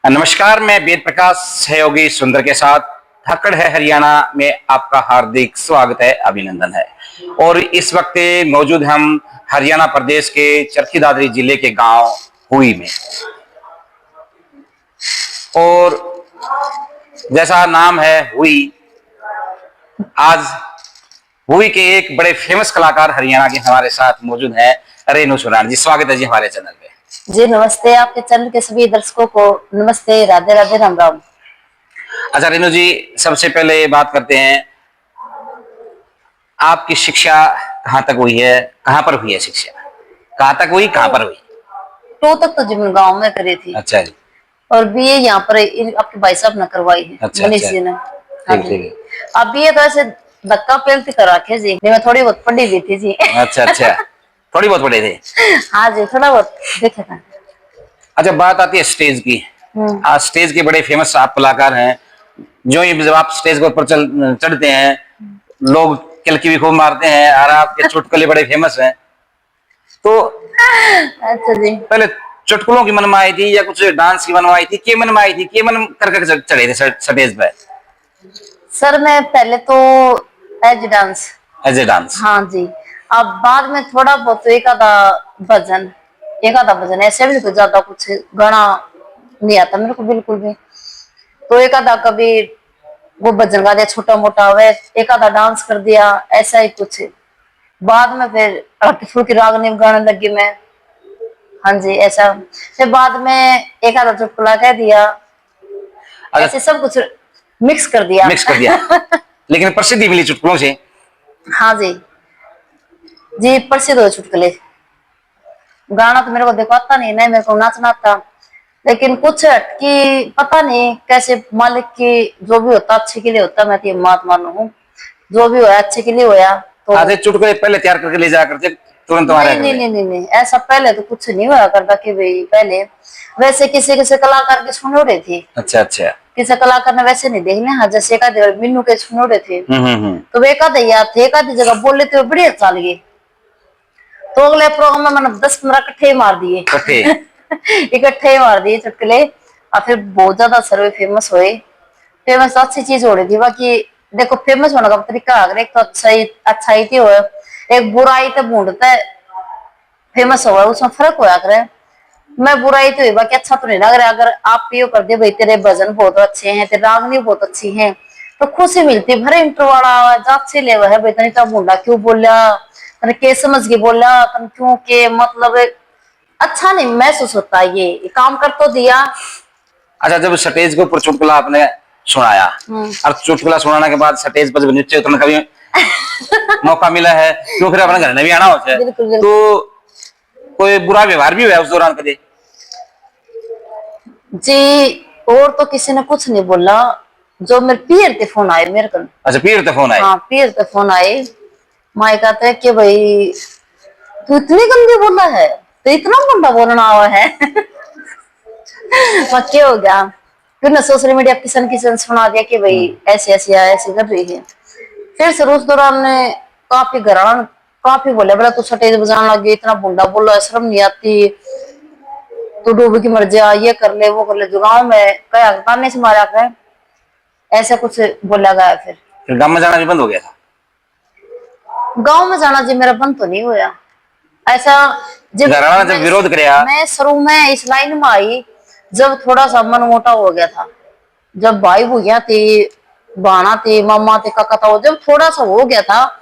नमस्कार, मैं वेद प्रकाश सहयोगी सुंदर के साथ धक्कड़ है हरियाणा में आपका हार्दिक स्वागत है, अभिनंदन है। और इस वक्त मौजूद हम हरियाणा प्रदेश के चरखी दादरी जिले के गांव हुई में। और जैसा नाम है हुई, आज हुई के एक बड़े फेमस कलाकार हरियाणा के हमारे साथ मौजूद हैं, रेणु सोनार जी। स्वागत है जी हमारे चैनल पे। जी नमस्ते, आपके चैनल के सभी दर्शकों को नमस्ते, राधे राधे, राम राम। अच्छा रेणु जी, सबसे पहले बात करते हैं, आपकी शिक्षा कहाँ तक हुई है, कहाँ पर हुई है शिक्षा? कहाँ तक हुई, कहाँ पर हुई? 2 तक तो जिम गांव में करी थी। अच्छा जी। और बीए यहाँ पर आपके भाई साहब ने करवाई है। अच्छा, मनीष अच्छा। जी ने। हाँ ठीक जी। ठीक है। अब बीए तो ऐसे धक्का पेलती कर रखे जी, मैं थोड़ी बहुत पढ़ी भी थी जी। अच्छा अच्छा, थोड़ी बहुत पढ़े थे। हाँ जी, थोड़ा बहुत देखे था। अच्छा, बात आती है स्टेज की। आज स्टेज के बड़े फेमस आप कलाकार हैं। जो ही जब आप स्टेज के ऊपर चढ़ते हैं, लोग किलकी भी खूब मारते हैं और आपके चुटकुले बड़े फेमस हैं। तो अच्छा जी। पहले चुटकुलों की मनमाई थी या कुछ डांस की मनमाई थी? के मनमाई थी, के मन कर चढ़े थे स्टेज पे? सर मैं पहले तो as dance. As a dance. हाँ जी। अब बाद में थोड़ा बहुत एक आधा भजन ऐसे भी, तो ज्यादा कुछ गाना नहीं आता मेरे को बिल्कुल भी। तो एक आधा कभी वो भजन गा दिया छोटा मोटा, वे एक आधा डांस कर दिया, ऐसा ही कुछ। बाद में फिर हल्की फुल्की रागनी गाने लगी मैं। हाँ जी, ऐसा। फिर बाद में एक आधा चुटकुला कह दिया, ऐसे सब कुछ मिक्स कर दिया। मिक्स कर दिया। लेकिन प्रसिद्धि मिली चुटकुलों से। हाँ जी जी, प्रसिद्ध हो चुटकुले। गाना तो मेरे को देखो आता नहीं, नहीं मेरे को नाचना आता, लेकिन कुछ कि पता नहीं कैसे मालिक की जो भी होता अच्छे के लिए होता। मैं तो मात मानू हूँ, जो भी होया अच्छे के लिए होया। तो आधे चुटकुले पहले तैयार करके ले जाया करते, तुरंत तुम्हारे नहीं, ऐसा पहले तो कुछ नहीं हुआ करता कि भाई पहले वैसे किसी कलाकार के सुनो रहे थे। अच्छा अच्छा। किसी कलाकार ने वैसे नहीं देखने। हाँ, जैसे एक आधे मीनू के सुनो रहे थे, तो वे एक आधे याद थे, एक आधी जगह बोल लेते हुए बढ़िया चल गए। तो अगले प्रोग्राम में मैंने 10-15 इकट्ठे मार दिए। इकट्ठे ही मार दिए चुटकुले। और फिर बहुत ज्यादा सर्वे फेमस हुए। फेमस अच्छी चीज हो रही थी बाकी। देखो, फेमस होने का तरीका अगर एक तो अच्छाई थी हो, एक बुराई तो ढूंढता है फेमस हुआ, उसमें फर्क होया करे। मैं बुराई तो हुई बाकी अच्छा तो नहीं लग रहा। अगर आप ये कर दे भाई तेरे भजन बहुत अच्छे हैं, तेरे रागनी बहुत अच्छी है, तो खुशी मिलती। भरे इंटर वाला जात से ले है भाई, तनी तो मुंडा क्यों बोला, तने के समझ के बोला, तन क्यों के मतलब अच्छा नहीं महसूस होता। ये काम कर तो दिया। अच्छा, जब स्टेज के ऊपर चुटकुला आपने सुनाया और चुटकुला सुनाने के बाद स्टेज पर जब नीचे उतरने का भी मौका मिला है, क्यों फिर अपने घर में भी आना होता है, तो कोई बुरा व्यवहार भी हुआ उस दौरान कभी? जी, और तो किसी ने कुछ नहीं बोला। जो मेरे पीर ते फोन आए मेरे को। अच्छा, पीर ते फोन आए? हाँ, पीर ते फोन आए। माई कहते कि भाई तू इतनी गंदी बोला है, तो इतना मुंडा बोलना हुआ है। क्या हो गया? फिर ना सोशल मीडिया किसन किसन सुना दिया कि भाई ऐसे ऐसे ऐसे कर रही है। फिर सर उस दौरान ने काफी घराना काफी बोले, बोला तू स्टेज बजाने लगी, इतना बुंडा बोला, शर्म नहीं आती, तू डूब की मर जा, ये कर ले वो कर ले। जो गाँव में कया ताने से मारा कर, ऐसा कुछ बोला गया। फिर गांव में जाना भी बंद हो गया था? गांव में जाना जी मेरा बंद तो नहीं हुआ। ऐसा जब विरोध कराया, मैं शुरू में इस लाइन में आई जब थोड़ा सा मन मोटा हो गया था, जब भाई भैया थे, बाणा थे, मामा थे, काका था, जब थोड़ा सा हो गया था,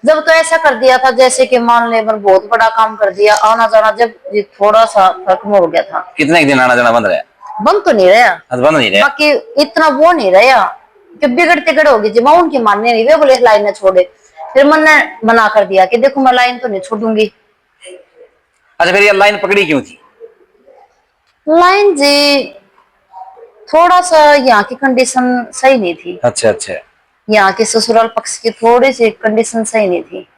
जब तो ऐसा कर दिया था जैसे कि मान ले मैंने बहुत बड़ा काम कर दिया। आना जाना जब थोड़ा सा खत्म हो गया था। कितने दिन आना जाना बंद रहा? बंद तो नहीं रहा, बंद नहीं रहा बाकी इतना वो नहीं रहा कि बिगड़ते गड़ होगी जी। मैं उनकी मानने नहीं, वे बोले लाइन न छोड़े। फिर मैंने मना कर दिया कि देखो मैं लाइन तो नहीं छोड़ूंगी। अच्छा, फिर ये लाइन पकड़ी क्यों थी? लाइन जी थोड़ा सा यहाँ की कंडीशन सही नहीं थी। अच्छा अच्छा। यहाँ के ससुराल पक्ष की थोड़ी सी कंडीशन सही नहीं थी,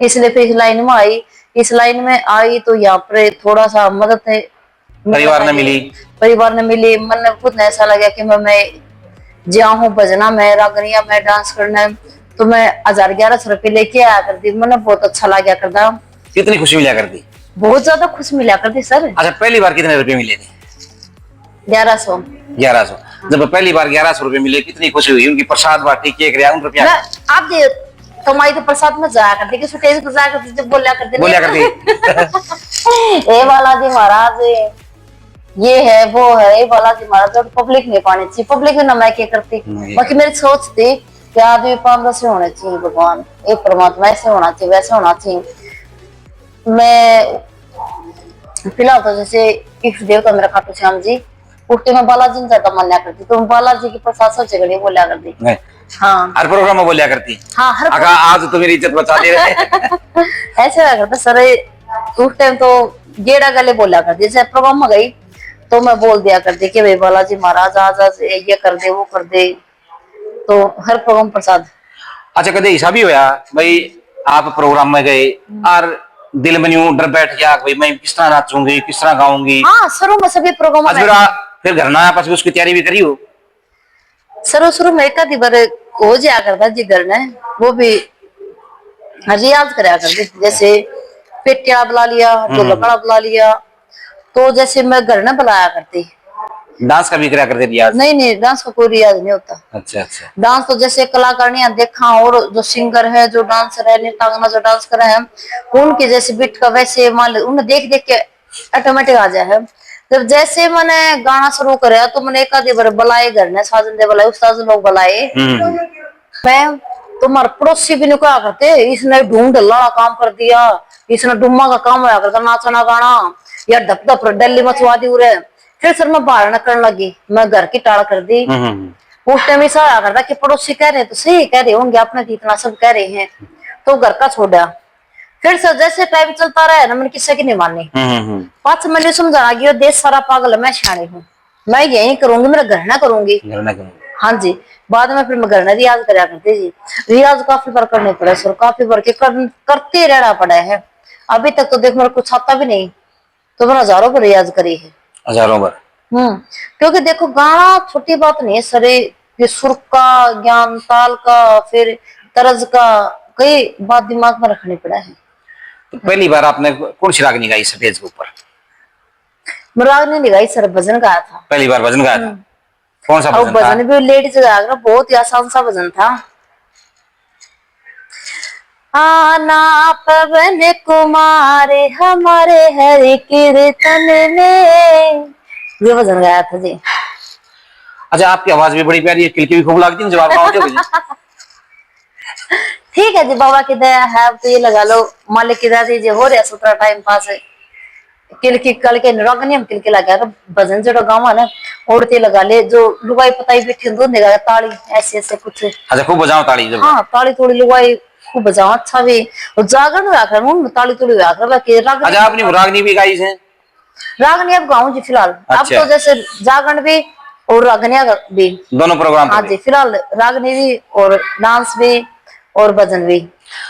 इसलिए फिर इस लाइन में आई। इस लाइन में आई तो यहाँ पर थोड़ा सा मदद है परिवार ने मिली। मन में खुद ऐसा लगा कि मैं जहाँ हूँ भजना में, रागनिया में, डांस करना है, तो मैं 1000-1100 रुपये लेके आया करती। मन बहुत अच्छा लगा करता। कितनी खुशी मिला करती? बहुत ज्यादा खुश मिला करती सर। अच्छा, पहली बार कितने रुपए मिले थे? 1100। 1100। जब पहली बार 1100 रुपए मिले कितनी खुशी हुई, उनकी प्रसाद बाटी केक रहा उन रुपया आप दे कमाई तो प्रसाद में जाया करती कि स्टेज पर जाया करती, जब बोलिया करती ए बालाजी महाराज ये है वो है, ए बालाजी महाराज, तो पब्लिक नहीं पानी चाहिए, पब्लिक भी ना मैं क्या करती। बाकी मेरी सोच थी कि आदमी पांच से होने चाहिए, भगवान एक परमात्मा ऐसे होना चाहिए वैसे होना चाहिए। मैं फिलहाल तो जैसे इष्ट देवता मेरा खाटू श्याम जी, उसके मैं बालाजी ने ज्यादा मान्या करती, तो बालाजी की प्रसाद सबसे बड़ी बोलिया करती। हाँ हर प्रोग्राम में बोलिया करती। हाँ हर आज तो मेरी इज्जत बचा दे रहे ऐसे लगा करता सर, उस टाइम तो गेड़ा गले बोला करती, जैसे प्रोग्राम में गई तो मैं बोल दिया करती कि भाई बालाजी महाराज आज ये कर दे वो कर दे, तो हर प्रोग्राम प्रसाद। अच्छा कदे ऐसा भी होया भाई आप प्रोग्राम में गए और दिल में यूं डर बैठ गया भाई मैं किस तरह नाचूंगी किस तरह गाऊंगी? हाँ शुरू में सभी प्रोग्राम फिर घर ना आया उसकी तैयारी भी करी हो? शुरू में एक आधी बार हो जाया करता जी घर में, वो भी रियाज कराया करती, जैसे पेटिया बुला लिया, ढोलकड़ा बुला लिया, तो जैसे मैं घर में बुलाया करती। डांस का भी करा करते रियाज? नहीं डांस का कोई रियाज नहीं होता। अच्छा अच्छा। डांस तो जैसे कलाकार ने देखा, और जो सिंगर है जो डांसर है नृत्यांगना जो डांस कर रहे हैं उनके जैसे बीट का वैसे मान उन्हें देख देख के ऑटोमेटिक आ जाए है। जब जैसे मैंने गाना शुरू कराया तो मैंने एक आधी बार बुलाए घर ने, साजन दे बुलाए, उस्ताद लोग बुलाए। मैं तुम्हारे पड़ोसी भी नहीं कहा करते इसने ढूंढ ढल्ला काम कर दिया, इसने डुम्मा का काम होया करता, नाचना गाना या ढप ढप दिल्ली मचवा दी उरे। फिर सर मैं बाहर न करने लगी, मैं घर की टाड़ कर दी। उस टाइम ऐसा आया करता कि पड़ोसी कह रहे तो सही कह रहे होंगे, अपने इतना सब कह रहे हैं, तो घर का छोड़ा। फिर सर जैसे टाइम चलता रहा ना मैंने किसी की नहीं मानी। पांच मैंने समझाना कि देश सारा पागल है, मैं सियाणी हूँ, मैं यही करूंगी, मेरा घर ना करूंगी। हाँ जी, बाद में फिर मैं घर में रियाज कराया करती जी। रियाज काफी बार करने पड़े सर, काफी बार के करते रहना पड़ा है। अभी तक तो देख मेरा कुछ आता भी नहीं, तो मैंने हजारों बार रियाज करी है, हजारों बार। क्योंकि देखो गाना छोटी बात नहीं है सर, ये सुर का ज्ञान, ताल का, फिर तर्ज का, कई बात दिमाग में रखनी पड़ा है। तो पहली बार आपने कौन सी रागनी गाई स्टेज के ऊपर? मैं रागनी नहीं गाई सर, भजन गाया था। पहली बार भजन गाया था? कौन सा भजन था? भजन भी लेडीज गाया, बहुत ही आसान सा भजन था। आना पवन कुमारे हमारे हरि कीर्तन में, ये भजन गाया था जी। अच्छा आपकी आवाज भी बड़ी प्यारी है, किलकी भी खूब लगती है जब आप गाते हो। ठीक है जी, बाबा की दया है तो ये लगा लो, मालिक की दया दीजिए, हो रहा सुतरा टाइम पास है। किलकी कल के निरागनी हम किलकी लगा तो भजन जो गाँव ना औरतें लगा ले, जो लुगाई पताई बैठी दो ताली ऐसे ऐसे कुछ। अच्छा खूब बजाओ ताली जब? हाँ ताली थोड़ी लुगाई खूब बजाओ, अच्छा भी जागरण हुआ कर ताली थोड़ी हुआ कर। अच्छा आपने रागनी भी गाई है? रागनी अब गाऊं जी फिलहाल। अब तो जैसे जागरण भी और रागनिया भी दोनों प्रोग्राम। हाँ जी, फिलहाल रागनी भी और डांस भी और भजन भी।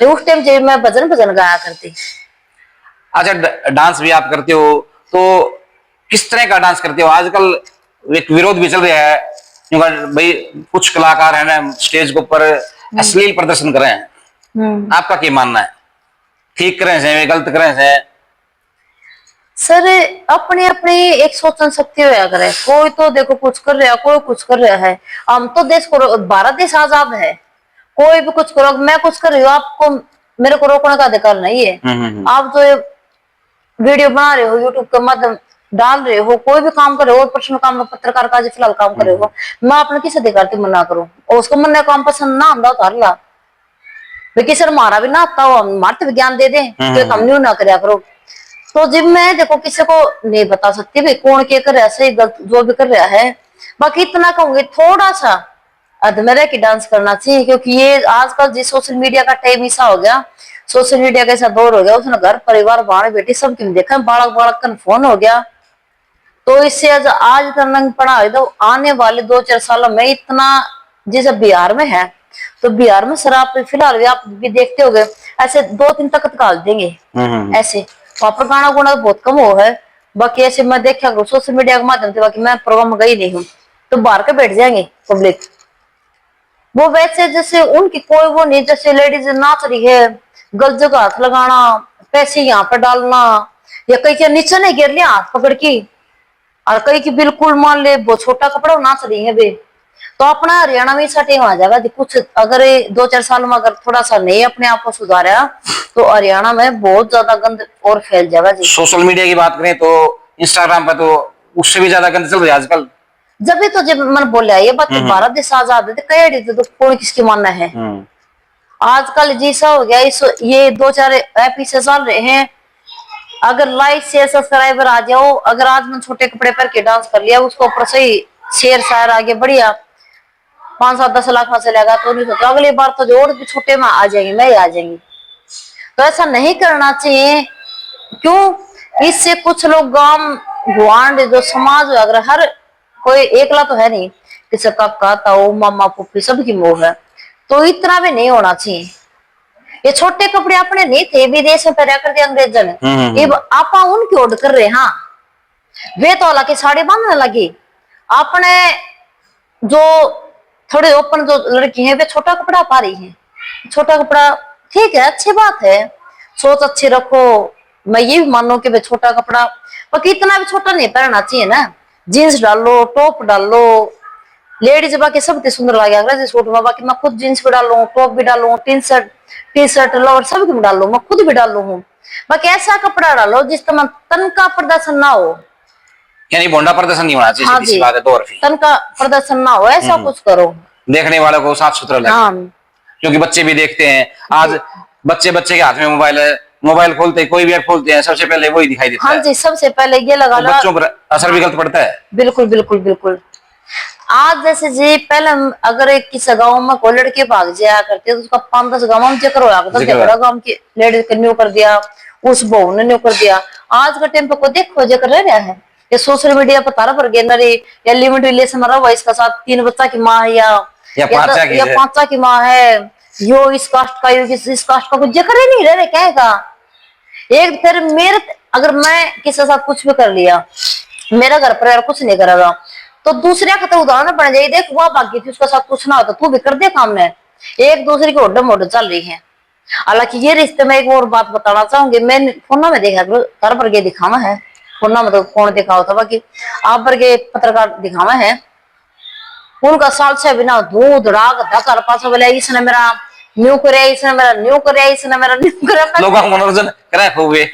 उस टाइम जब मैं भजन गाया करती। अच्छा डांस भी आप करते हो, तो किस तरह का डांस करते हो? आजकल एक विरोध भी चल रहा है भाई, कुछ कलाकार है ना स्टेज के ऊपर अश्लील प्रदर्शन कर रहे हैं, आपका क्या मानना है? ठीक कर रहे हैं गलत कर रहे हैं? सर अपनी अपनी एक सोचन शक्ति होया करे, कोई तो देखो कुछ कर रहा है, कोई कुछ कर रहा है। हम तो देश को, भारत देश आजाद है, कोई भी कुछ करो, मैं कुछ कर रही हूँ, आपको मेरे को रोकने का अधिकार नहीं है। आप जो वीडियो बना रहे हो, यूट्यूब के माध्यम डाल रहे हो, कोई भी काम कर रहे हो, पर्सनल काम, पत्रकार का फिलहाल काम कर रहे हो, मैं अपने किस अधिकार से मना करूँ? और उसको मन काम पसंद ना आता उतार ला, सर मारा भी ना आता हो, मार्त विज्ञान दे दे तो कम नहीं ना करया करो। तो जब मैं देखो किसी को नहीं बता सकती भाई कौन क्या कर रहा है, सही गलत जो भी कर रहा है। बाकी इतना कहूंगी थोड़ा सा अधमरे की डांस करना चाहिए, क्योंकि ये आजकल जिस सोशल मीडिया का टाइम ऐसा हो गया, सोशल मीडिया का ऐसा दौर हो गया, उसने घर परिवार बाण बेटी सब क्यों देखा, बालक बालक का फोन हो गया। तो इससे आज तक पढ़ा तो आने वाले 2-4 सालों में इतना, जैसे बिहार में है तो बिहार में शराब फिलहाल भी आप भी देखते होगे, ऐसे 2-3 तक काल देंगे ऐसे। वहां पर गाना गुना बहुत कम हो है, बाकी ऐसे मैं देखा करूँ सोशल मीडिया के माध्यम से, बाकी मैं प्रोग्राम गई नहीं हूँ, तो बाहर के बैठ जाएंगे पब्लिक। वो वैसे जैसे उनकी कोई वो नहीं, जैसे लेडीज नाच रही है, गलत जगह हाथ लगाना, पैसे यहाँ पर डालना, या कहीं के नीचे नहीं गिर लिया हाथ पकड़ की, और कई की बिल्कुल मान ले वो छोटा कपड़ा नाच रही है बे, तो अपना हरियाणा में सेटिंग आ जाएगा। कुछ अगर 2-4 साल में अगर थोड़ा सा नहीं अपने आप को सुधारा तो हरियाणा में बहुत ज्यादा गंद और फैल जाएगा जी। सोशल मीडिया की बात करें तो इंस्टाग्राम पर तो उससे भी ज्यादा गंद चल रही है आजकल। जब भी तो जब मैंने बोला ये बात, भारत देश आजाद है तो कई तो कौन किसकी मानना है। आजकल जैसा हो गया इस ये 2-4 एपिसोड चल रहे हैं, अगर लाइक शेयर सब्सक्राइबर आ जाओ, अगर आज मैंने छोटे कपड़े पर के डांस कर लिया उसको ऊपर से ही शेयर शायर आगे बढ़िया 5-7-10 लाख में चलेगा, तो नहीं सोचो अगली बार तो जो और भी छोटे में आ जाएंगे, मैं आ जाएंगी। तो ऐसा नहीं करना चाहिए। क्यों? इससे कुछ लोग गांव गुआंढ जो समाज अगर हर कोई एकला तो है नहीं, किसी काका ताऊ मामा पुप्पी सबकी मोह है, तो इतना भी नहीं होना चाहिए। ये छोटे कपड़े अपने नहीं थे, विदेश में पहना करते अंग्रेजन, ये आपा उनकी ओढ़ कर रहे। हाँ वे तो हालांकि साड़ी बांधने लगी, अपने जो थोड़े ओपन जो लड़की है वे छोटा कपड़ा पा रही है। छोटा कपड़ा ठीक है, अच्छी बात है, सोच अच्छी रखो, मैं ये भी मानू कि वे छोटा कपड़ा पर इतना भी छोटा नहीं पहनना चाहिए ना। जीन्स डाल लो, टॉप डाल लो, लेडीज बाकी सब सुंदर लगे सूट में, बाकी मैं खुद जीन्स भी डालू, टॉप भी डालू, टी शर्ट लोअर सब भी डालू, मैं खुद भी डालू हूँ। बाकी ऐसा कपड़ा डालो जिसका तन का प्रदर्शन ना हो, यानी बोंडा प्रदर्शन नहीं होना चाहिए। हाँ जी, बात है तो तन का प्रदर्शन ना हो, ऐसा कुछ करो देखने वालों को साफ सुथरा लगे। हाँ। क्योंकि बच्चे भी देखते हैं आज, बच्चे के हाथ में मोबाइल है, मोबाइल खोलते कोई भी ऐप खोलते हैं सबसे पहले वही दिखाई देता है। हाँ जी, सबसे पहले ये लगा लो, बच्चों पर असर भी गलत पड़ता है। बिल्कुल बिल्कुल बिल्कुल। आज जैसे जी पहले अगर किसी गाँव में कोई लड़के भाग जाया करते तो उसका 5-10 गाँव में जिक्र होया करता, झगड़ा गाँव की लेडीज का न्यू कर दिया, उस बहू ने न्यू कर दिया। आज के टाइम पे को देखो जिक्र रह रहा है, ये सोशल मीडिया पर तारा पर गेनरी या लिमिट रिलेशन में रहा इसका साथ 3 बच्चा की माँ है या 5 की माँ है, यो इस कास्ट का, यो इस कास्ट का, कुछ जिक्र ही नहीं रह रहे कहेगा। एक फिर मेरे अगर मैं किसी के साथ कुछ भी कर लिया, मेरा घर परिवार कुछ नहीं करेगा तो दूसरे का तो उदाहरण बन जाए, देख वह भागी थी उसके साथ कुछ ना होता, तू भी कर दे काम में। एक दूसरे की ओडम मोड चल रही है। हालांकि ये रिश्ते में एक और बात बताना चाहूंगी, मैंने फोना में देखा घर पर के दिखावा है, फोना में तो कौन देखा होता, बाकी आप पर के पत्रकार दिखावा है, उनका साल से बिना दूध राग धक्कर पास बोले इसने मेरा न्यू करे, इसने मेरा न्यू करे, इसने मेरा न्यू करे, लोग मनोरंजन करे हुए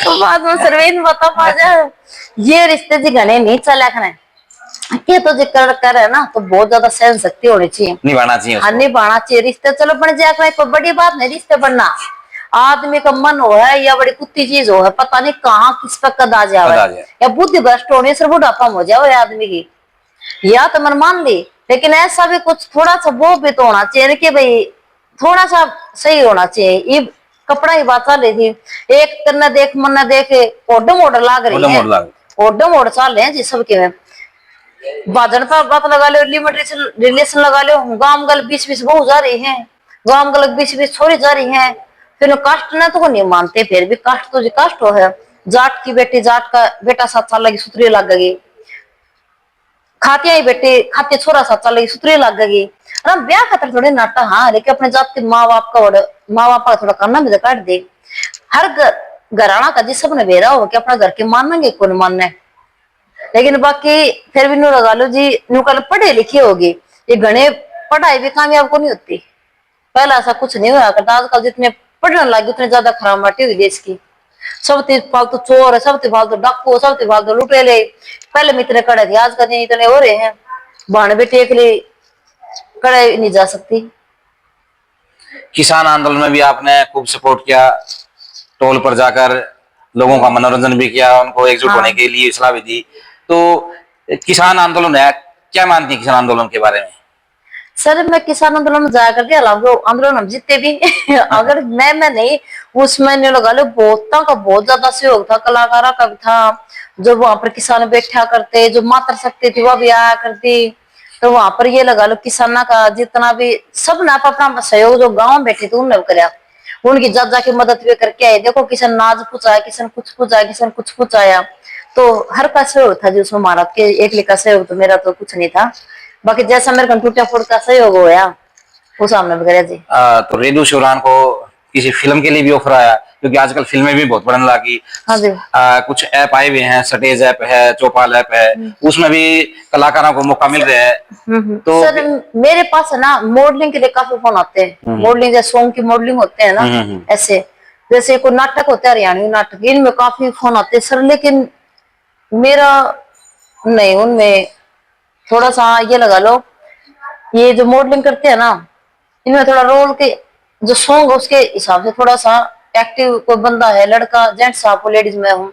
बाद में सर्वेन बता पा जाए ये रिश्ते जी घने नहीं चला खने, ये तो जिक्र कर है ना, तो बहुत ज्यादा सहन शक्ति होनी चाहिए, निभाना चाहिए। हाँ निभाना चाहिए रिश्ते। चलो बन जाए कोई बड़ी बात नहीं, रिश्ते बनना आदमी का मन हो है या बड़ी कुत्ती चीज हो है, पता नहीं कहाँ किस पर कद आ जाए या बुद्धि भ्रष्ट होने से बुढ़ापा हो जाए आदमी की, या तो मन मान ली। लेकिन ऐसा भी कुछ थोड़ा सा वो भी तो होना चाहिए कि भाई थोड़ा सा सही होना चाहिए। ये कपड़ा ही बात चल रही थी, एक करना देख मन देख ओडम ओड लाग रही है, ओडम ओड चल रहे हैं जी सबके में। बाजन पर बात लगा लो, लिमिट रिलेशन लगा लो, गांव गल 20-20 बहू जा रही है, गांव गल 20-20 छोरी जा रही है, फिर कास्ट ना तो नहीं मानते, फिर भी कास्ट तो जी कास्ट हो है। जाट की बेटी जाट का बेटा 7 साल लगी सुतरी लग गई, खातिया ही बेटी खाते छोरा 7 साल लगी सुतरी लग गई। ब्याह खातर थोड़े नाटा, हाँ लेकिन अपने जात के माँ बाप का थोड़ा करना भी काट दे। हर घराना का जी सबने बेरा हो कि अपना घर के मानेंगे कौन मानना, लेकिन बाकी फिर भी नू लगा लो जी नू कल पढ़े लिखे होगी, ये घने पढ़ाई भी कामयाब को नहीं होती, पहला ऐसा कुछ नहीं हुआ करता। आजकल जितने पढ़ने लगे उतने ज्यादा खराब बाटी हुई देश की, सब फालतू चोर है, सब फालतू डाकू, सब फालतू लुटेरे। पहले में इतने कड़े थे, आज का दिन इतने हो रहे हैं, बाण भी टेक ले कड़े नहीं जा सकती। किसान आंदोलन में भी आपने खूब सपोर्ट किया, टोल पर जाकर लोगों का मनोरंजन भी किया, उनको एकजुट होने के लिए सलाह भी दी। तो किसान आंदोलन है, क्या मानती है किसान आंदोलन के बारे में? सर मैं किसान आंदोलन में जाया करके आंदोलन हम जीते भी अगर मैं नहीं उसमें नहीं लगा लो, बहुतों का बहुत ज्यादा सहयोग था, कलाकारों का भी था, जो वहां पर किसान बैठा करते, जो मातर सकते थे वह भी आया करती, तो वहां पर ये लगा लो किसाना का जितना भी सब ने अपना सहयोग जो गाँव में बैठे थे उनने कराया, उनकी जा की मदद भी करके आए। देखो किसान नाज पूछाया, किसान कुछ पूछाया, किसान कुछ पूछाया, तो हर का सहयोग था जी उसमें। महाराज के एक का सहयोग तो मेरा तो कुछ नहीं था, बाकी जैसा मेरे को टूटा फूट का सहयोग होया वो सामने भी जी। तो रेणु शिवरान को किसी फिल्म के लिए भी ऑफर आया, क्योंकि आजकल फिल्में भी बहुत बनने लगी। हाँ जी। कुछ ऐप आए हुए हैं, सटेज ऐप है, चौपाल ऐप है, उसमें भी कलाकारों को मौका मिल रहा है। तो सर मेरे पास है ना मॉडलिंग के लिए काफी फोन आते हैं। मॉडलिंग जैसे सॉन्ग की मॉडलिंग होते हैं ना, ऐसे जैसे कोई नाटक होता है, हरियाणवी नाटक, इनमें काफी फोन आते हैं सर। लेकिन मेरा नहीं, उनमें थोड़ा सा ये लगा लो, ये जो मॉडलिंग करते हैं ना, इनमें थोड़ा रोल के जो सॉन्ग उसके हिसाब से थोड़ा सा एक्टिव कोई बंदा है, लड़का जेंट्स आप लेडीज में हूँ,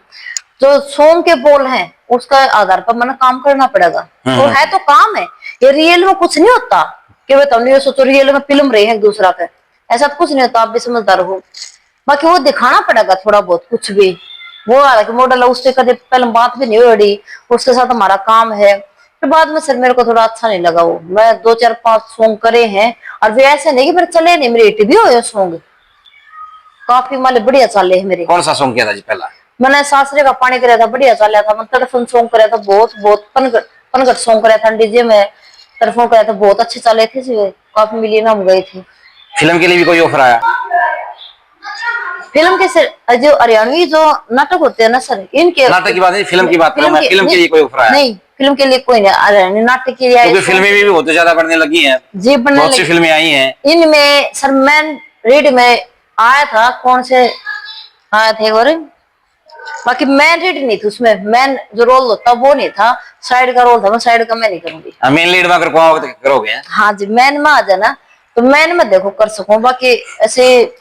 जो सॉन्ग के बोल हैं उसका आधार पर मैंने काम करना पड़ेगा। तो है तो काम है, ये रियल में कुछ नहीं होता कि वे तुमने ये सोचो रियल में फिल्म रही है एक दूसरा का, ऐसा तो कुछ नहीं होता, आप भी समझदार हो। बाकी वो दिखाना पड़ेगा थोड़ा बहुत कुछ भी। वो हालांकि मॉडल है, उससे कभी पहले बात भी नहीं हो रही, उसके साथ हमारा काम है। फिर बाद में सर मेरे को थोड़ा अच्छा नहीं लगा वो। मैं 2 4 5 सॉन्ग करे हैं, और वे ऐसे नहीं कि मेरे चले नहीं, मेरे हिट भी हुए सॉन्ग काफी, माले बढ़िया चले हैं मेरे। कौन सा सॉन्ग किया था जी पहला? मैंने सासरे का पानी कराया था, बढ़िया चला था। मैं तरफन सॉन्ग कराया था, बहुत बहुत पनघट सॉन्ग कराया था डीजे में, तरफों कराया था, बहुत अच्छे चले थे, काफी मिलियन हम गए थे। फिल्म के लिए भी कोई ऑफर आया? फिल्म के सर जो हरियाणवी जो नाटक होते हैं ना सर, इनके नाटक की बात नहीं, फिल्म की बात करूं मैं। फिल्म के लिए कोई ऑफर आया? नहीं, फिल्म के लिए कोई नहीं, हरियाणवी नाटक के लिए, क्योंकि फिल्में भी बहुत ज्यादा बनने लगी हैं जी, बनने बहुत सी फिल्में आई हैं। इनमें सर मैन रीड में आया था, कौन से आए थे, और बाकी मैन रीड नहीं थी उसमें, मैन जो रोल होता वो नहीं था, साइड का रोल था। मैं साइड का मैं नहीं करूंगी, मेन लीड में अगर करोगे। हाँ जी, मैन में आ जाना तो मैन में देखो कर सकूं, बाकी ऐसे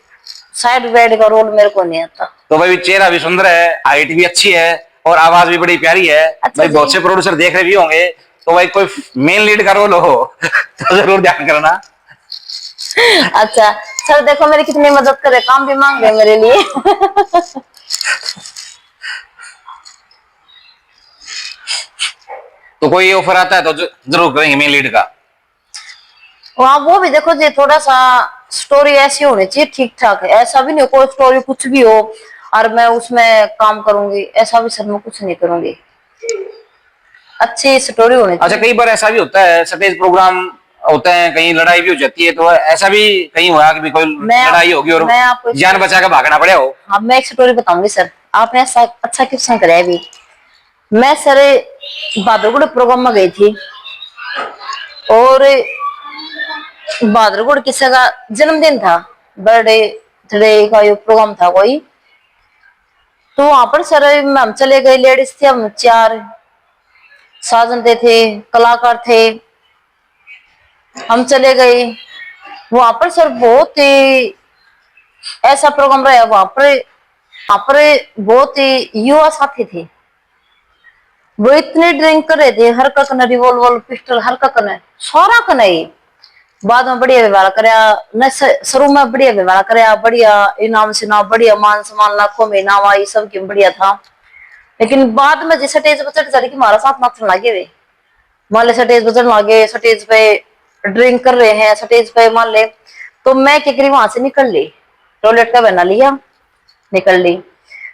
साइड वेड का रोल मेरे को नहीं आता। तो भाई चेहरा भी सुंदर है, हाइट भी अच्छी है, और आवाज भी बड़ी प्यारी है। अच्छा भाई बहुत से प्रोड्यूसर देख रहे भी होंगे, तो भाई कोई मेन लीड का रोल हो तो जरूर ध्यान करना। अच्छा सर, देखो मेरी कितनी मदद करे, काम भी मांग रहे मेरे लिए। तो कोई ऑफर आता है तो जरूर करेंगे मेन लीड का। वहाँ वो भी देखो जी, थोड़ा सा स्टोरी ऐसी होनी चाहिए ठीक ठाक है, ऐसा भी नहीं कोई स्टोरी कुछ भी हो और मैं उसमें काम करूंगी, ऐसा भी सर मैं कुछ नहीं करूंगी, अच्छी स्टोरी होनी चाहिए। अच्छा, कई बार ऐसा भी होता है, स्टेज प्रोग्राम होते हैं, कहीं लड़ाई भी हो जाती है, तो ऐसा भी कहीं हुआ कि भी कोई लड़ाई होगी और जान बचा के भागना पड़े हो? हाँ, मैं एक स्टोरी बताऊंगी सर, आपने ऐसा अच्छा क्वेश्चन कराया अभी। मैं सर बहादुरगढ़ प्रोग्राम में गई थी, और बहादुरगढ़ किसी का जन्मदिन था, बर्थडे का ये प्रोग्राम था कोई, तो वहां पर सर हम चले गए, लेडीज थे हम 4 साजन थे, कलाकार थे, हम चले गए वहां पर सर। बहुत ही ऐसा प्रोग्राम रहा वहां पर बहुत ही युवा साथी थे, वो इतने ड्रिंक कर रहे थे, हर का कने रिवॉल्वर पिस्टल, हर का कने सारा कने। बाद में बढ़िया व्यवहार कराया न, शुरू में बढ़िया व्यवहार कराया, बढ़िया इनाम से ना, बढ़िया मान सम्मान, लाखों में इनाम आई, सब की बढ़िया था। लेकिन बाद में जैसे स्टेज पर चढ़ चढ़ के हमारा साथ नाचने लगे, वे मान ले स्टेज पर चढ़ने लगे, स्टेज पे ड्रिंक कर रहे हैं स्टेज पे मान ले, तो मैं क्या करी वहां से निकल ली, टॉयलेट का बना लिया, निकल ली।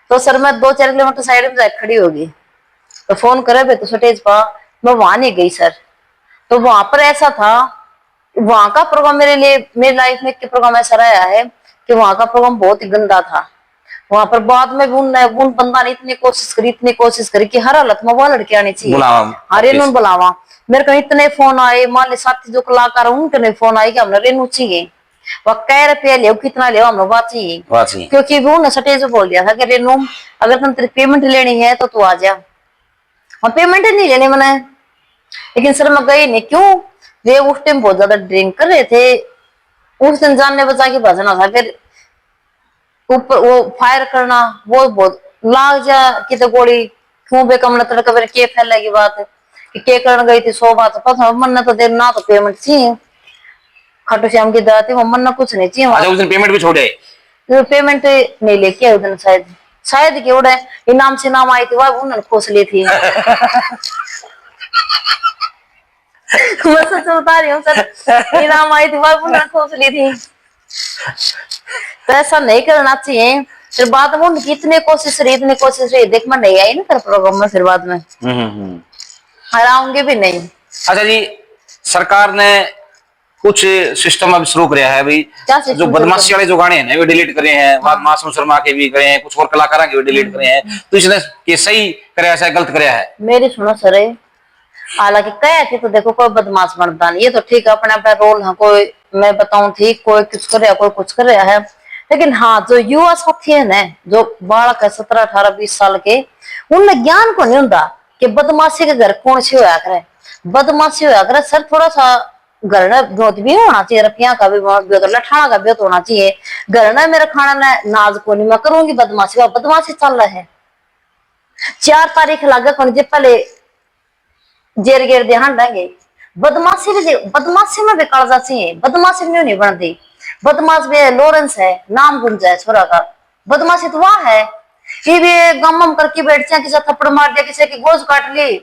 तो सर मैं 2 4 किलोमीटर साइड में जाकर खड़ी होगी, तो फोन करे तो स्टेज पर, मैं वहां नहीं गई सर। तो वहां पर ऐसा था, वहां का प्रोग्राम मेरे लिए, मेरी लाइफ में एक प्रोग्राम ऐसा रहा है कि वहां का प्रोग्राम बहुत ही गंदा था। वहां पर बाद में उन बंदा ने इतनी कोशिश करी कि हर हालत में वो लड़की आनी चाहिए, अरे रेनू बुलावा। मेरे को इतने फोन आए, मान ले साथी जो कलाकार उनके फोन आए कि हमने रेनू चाहिए, वह कह रुपया ले कितना ले, हमने बात चाहिए, क्योंकि वो ने सटेज बोल दिया था कि रेनू अगर तुम तेरी पेमेंट लेनी है तो तू आ जा। और पेमेंट नहीं लेनी मैंने, लेकिन सर मैं गई नहीं, क्यों, वे उस टाइम बहुत ज्यादा ड्रिंक कर रहे थे, उस दिन जानने बचा के बचना था, फिर ऊपर वो फायर करना, वो बहुत लाग जा कि तो गोली क्यों बेकम तड़का मेरे के फैलेगी बात कि के करने गई थी 100 बात पता मन तो देर ना, तो पेमेंट चाहिए खाटू श्याम की दाती, मन ना कुछ नहीं चाहिए। अच्छा, उस दिन पेमेंट भी छोड़े? तो पेमेंट नहीं लेके उस दिन शायद कि उड़े इनाम से नाम आई थी, वह उन्होंने खोस ली थी। मैं सच बता रही हूँ सर, इनाम आई थी वह उन्होंने खोस ली थी, तो ऐसा नहीं करना चाहिए। फिर बाद में उनकी इतनी कोशिश रही, देख मैं नहीं आई ना फिर प्रोग्राम में, फिर बाद में हराऊंगी भी नहीं। अच्छा जी, सरकार ने कुछ सिस्टम अब शुरू कराया है भाई। क्या system जो बदमाशी वाले जो गाने हैं ना वो डिलीट करे हैं, मासूम शर्मा के भी करे हैं, कुछ और कलाकारों के भी डिलीट करे हैं। तो इसने ये सही कराया है गलत कराया है? मेरी सुनो सर, हालांकि कहे थी तो देखो कोई बदमाश बनता नहीं, ये तो ठीक है अपने अपना रोल है, कोई मैं बताऊं ठीक कोई कुछ कर रहा कोई कुछ कर रहा है, लेकिन हाँ जो युवा साथी है ना, जो बालक है 17 18 20 साल के, उनमें ज्ञान को नहीं होता कि बदमाशी के घर कौन से होया करे, बदमाशी होया करे सर थोड़ा सा घर में बहुत भी होना चाहिए, रपिया का भी लठाना का भी तो होना चाहिए। घर में मेरा खाना ने नाज को नहीं मैं करूंगी बदमाशी का, बदमाशी चल रहा है 4 तारीख लगे कौन जे पहले जेर गेर ध्यान देंगे, बदमाशी में भी कागजा चाहिए, बदमाशी में नहीं बनती। बदमाश भी लॉरेंस है, नाम गुंजा है छोरा का, बदमाशी तो वहां है कि भी गम करके बैठ जाए, किसी थप्पड़ मार दिया, किसी की गोज काट ली,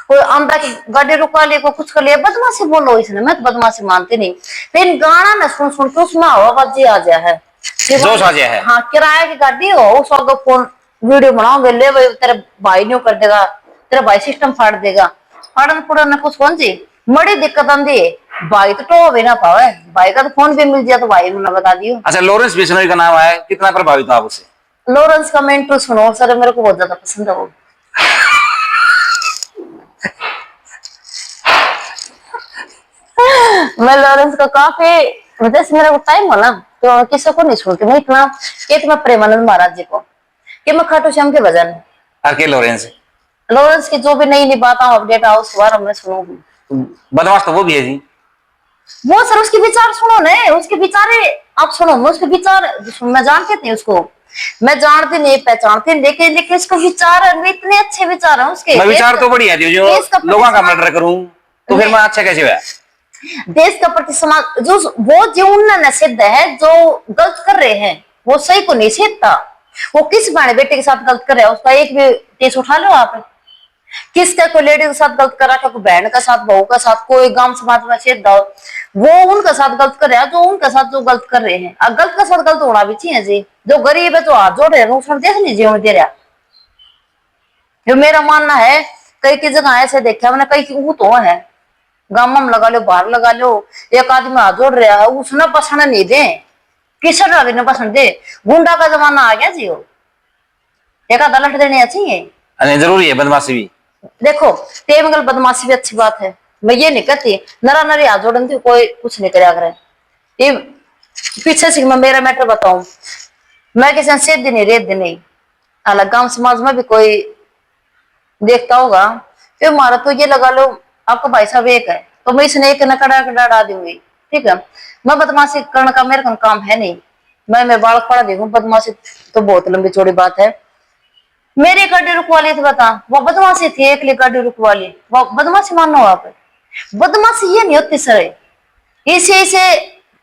कोई आंदा की गाड़ी रुकवा ली, को कुछ कर लिया, बदमाशी बोलो इसने, मैं तो बदमाशी मानती नहीं। लेकिन गाना में सुन सुन के उसमें आवाज आ गया है, जोश आ गया है। हाँ किराए की गाड़ी हो उस फोन वीडियो बनाओगे ले भाई तेरे भाई न्यू कर देगा, तेरा भाई सिस्टम फाड़ देगा, फाड़न फुड़न कुछ कौन सी बड़ी दिक्कत आती है। भाई तो टो भी ना पावे, भाई का तो फोन भी मिल जाए तो भाई मुझे बता दियो। अच्छा लॉरेंस बिश्नोई का नाम है, कितना प्रभावित आप उससे? लॉरेंस का मैं इंट्रो सुनो सर, मेरे को बहुत ज्यादा पसंद है वो। मैं लॉरेंस का काफी मतलब मेरा को टाइम हो ना तो किसी को नहीं सुनती मैं इतना, एक मैं प्रेमानंद महाराज जी को, कि मैं खाटू श्याम के भजन, के लॉरेंस की जो भी नई नई बात अपडेट आओ उस बार मैं सुनूंगी। बदमाश तो वो भी है जी, वो सर उसके विचार सुनो ना, उसके विचारे आप सुनो, मैं उसके विचार मैं जानती थी उसको, मैं जानती नहीं पहचानती, लेकिन इसका विचार इतने अच्छे विचार है उसके। मैं विचार तो बढ़िया है जो लोगों का मर्डर करूं तो फिर मैं अच्छा कैसे हुआ? देश का प्रति समाज जो वो जीवन निषिद्ध है, जो गलत कर रहे हैं वो सही को निषेधता, वो किस बड़े बेटे के साथ गलत कर रहा है उसका एक भी केस उठा लो आप, किसका कोई लेडी के साथ गलत कर रहा है, कोई बहन का साथ, बहू का साथ, कोई गांव समाज में छेद वो उनका साथ गलत कर रहा है, जो उनका साथ जो गलत कर रहे हैं। गलत का साथ गलत होना भी चाहिए जी, जो गरीब है जो हाथ जोड़ रहे हैं उसमें देख नहीं जीवन दे रहा, जो मेरा मानना है। कई की जगह ऐसे देखा मैंने, कई की तो है गांव में लगा लो बाहर लगा लो, एक आदमी हाथ जोड़ रहा है उसने पसंद नहीं दे, किसी का भी नहीं पसंद दे, गुंडा का जमाना आ गया जी, वो एक आधा लट देने चाहिए, जरूरी है बदमाशी भी। देखो तेमगल बदमाशी भी अच्छी बात है, मैं ये नहीं कहती नरा नरी हाथ जोड़न थी कोई कुछ नहीं करा करे। ये पीछे से मैं मेरा मैटर बताऊं, मैं किसी से दिन रेत दिन नहीं, अलग गांव समाज में भी कोई देखता होगा फिर मारा तो ये लगा लो आपको भाई साहब एक है तो मैं इसने एक नकड़ा डाल दूंगी, ठीक है। मैं बदमाशी करने का मेरे काम है नहीं, मैं बालक पढ़ा देखूं, बदमाशी तो बहुत लंबी चौड़ी बात है। मेरी गाड़ी रुकवा ली थी बता, वो बदमाशी थी, एक लिए गाड़ी रुकवा ली, वो बदमाशी मानो आप? बदमाशी ये नहीं होती सर, इसे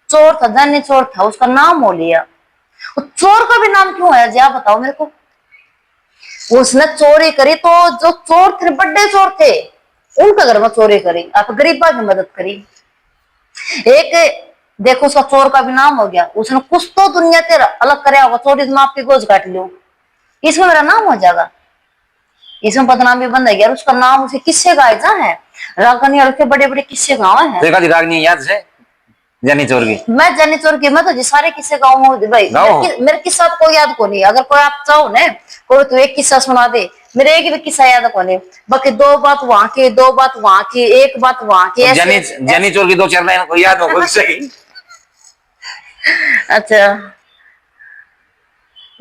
चोर था, जानी चोर था, उसका नाम हो लिया, चोर का भी नाम क्यों है जी आप बताओ मेरे को। उसने चोरी करी तो जो चोर थे बड़े चोर थे उनका घर में चोरी करी, आप गरीबा की मदद करी, एक देखो उसका चोर का भी नाम हो गया, उसने कुछ तो दुनिया तेरा अलग कराया होगा, चोरी में आपकी गोज काट लो, इसमें मेरा नाम हो जाएगा, इसमें बदनामी बन गया, उसका नाम उसे किस्से गायजा है, रागनी के बड़े बड़े किस्से गाँव है। रागनी याद से जानी चोर की, मैं जानी चोर की, मैं तो जी सारे किस्से गाँव हूँ भाई, मेरे किस्सा तो कोई याद को नहीं, अगर कोई आप चाहो ना कोई तो एक किस्सा सुना दे, मेरे एक भी किस्सा याद को नहीं, बाकी 2 बात वहां की, 2 बात वहां की, 1 बात वहां की, जानी चोर की 2-4 लाइन को याद हो सही। अच्छा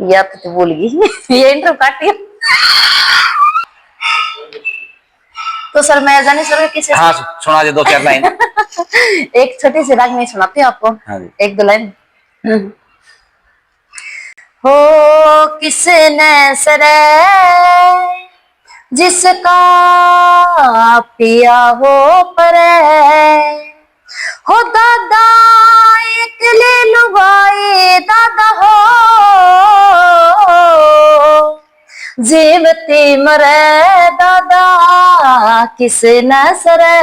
याद तो भूल गई ये इंटरव्यू काटिए तो सर मैं जानी सर किसी हाँ सुना दे 2-4 लाइन। एक छोटी सी राग में सुनाती हूँ आपको, हाँ 1-2 लाइन। हो किसने सरे जिसका पिया हो परे, हो दादा एक ले लुगाई दादा हो, जीवती मरे दादा किस न सरे,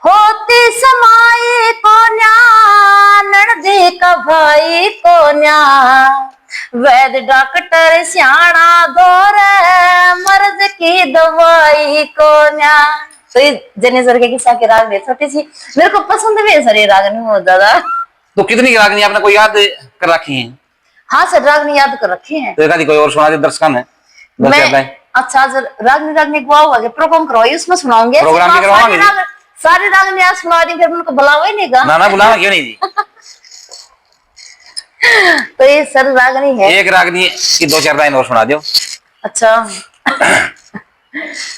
होती समाई को न्या नड़दी का भाई को न्या, वैद डॉक्टर सियाणा दौरे मर्द की दवाई को न्या। तो ये जनेश्वर के किस्सा की रागनी छोटी सी मेरे को पसंद भी है सर, ये रागनी बहुत ज्यादा। तो कितनी रागनी आपने कोई याद कर रखी है? हाँ सर, रागनी याद कर रखी है। तो एक कोई और सुना दे दर्शकों ने। मैं अच्छा सर, रागनी रागनी गवाओगे, प्रोग्राम करवाइए, उसमें सुनाऊंगे। प्रोग्राम भी करवाओगे? सारी रागनी आज सुना दी, फिर उनको बुलावा ही नहीं गा। ना बुलावा क्यों नहीं जी। तो ये सर रागनी है, एक रागनी की 2-4 लाइन और सुना दो। अच्छा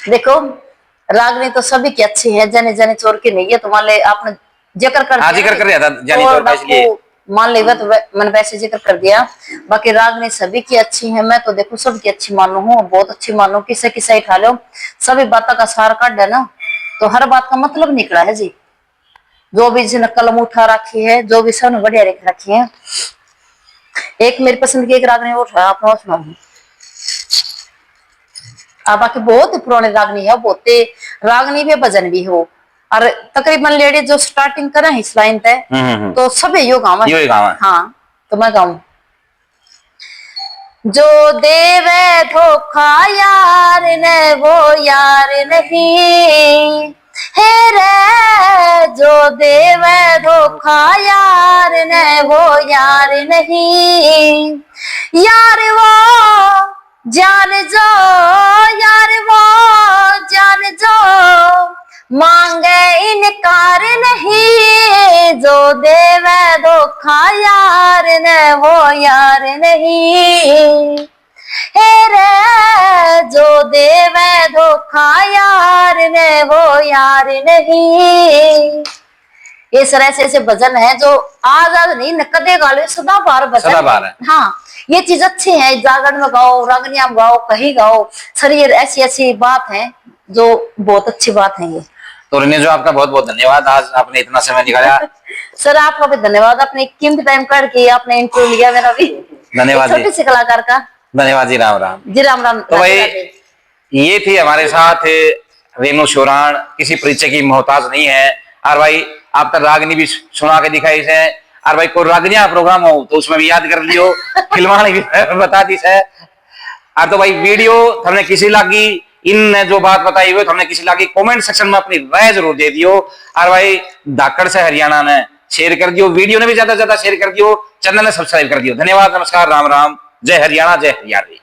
देखो, रागनी तो सभी की अच्छी है, जने जने चोर की नहीं है। तुम्हारे आपने जिक्र कर दिया, जिक्र कर दिया था जानी चोर का, इसलिए मान लेगा तो मैंने वैसे जिक्र कर दिया। बाकी रागनी सभी की अच्छी है, मैं तो देखो सबकी अच्छी मानू हूँ, बहुत अच्छी मानू। किसे किसे उठा लो, सभी बातों का सार काट है ना, तो हर बात का मतलब निकला है जी। जो भी जिसने कलम उठा रखी है, जो भी सबने बढ़िया लिख रखी है। एक मेरी पसंद की एक रागनी उठा, आप सुनाऊंगी। बाकी बहुत पुराने रागनी है, बहुत रागनी भी भजन भी हो, और तकरीबन लेडीज जो स्टार्टिंग करा है इस लाइन तय, तो सब यो गावा। हाँ, तो मैं गाऊं। जो देवे धोखा यार ने वो यार नहीं है रे, जो देवे धोखा यार ने वो यार नहीं। यार वो जान जो, यार वो जान जो, मांगे इनकार नहीं। जो देवे धोखा यार ने वो यार नहीं है रे, जो देवे धोखा यार ने वो यार नहीं। ये सर ऐसे भजन है जो आज नहीं न कदे गा लो, सदा बार भजन, सदा बार है। हाँ, ये चीज अच्छी है, जागरण में गाओ, रागनिया में गाओ, कहीं गाओ सर, ये ऐसी ऐसी बात है जो बहुत अच्छी बात है ये। तो रिने जो आपका बहुत बहुत धन्यवाद, आज आपने इतना समय निकाला। सर आपका भी धन्यवाद, अपने कीमती टाइम काट के आपने इंटरव्यू लिया मेरा भी। धन्यवाद, छोटी सी कलाकार का धन्यवाद जी। राम राम जी, राम राम। तो भाई ये थी हमारे साथ रेनू शोराण, किसी परिचय की मोहताज नहीं है। और भाई आप तक रागनी भी सुना के दिखाई से, और भाई कोई रागनिया प्रोग्राम हो तो उसमें भी याद कर लियो, खिलवाने भी बता दी से। और तो भाई वीडियो हमने किसी लागी, इन जो बात बताई हुई हमने किसी लागी, कमेंट सेक्शन में अपनी राय जरूर दे दियो। और भाई धाकड़ से हरियाणा ने शेयर कर दियो, वीडियो ने भी ज्यादा से ज्यादा शेयर कर दियो, चैनल ने सब्सक्राइब कर दियो। धन्यवाद, नमस्कार, राम राम, जय हरियाणा, जय हरियाणवी।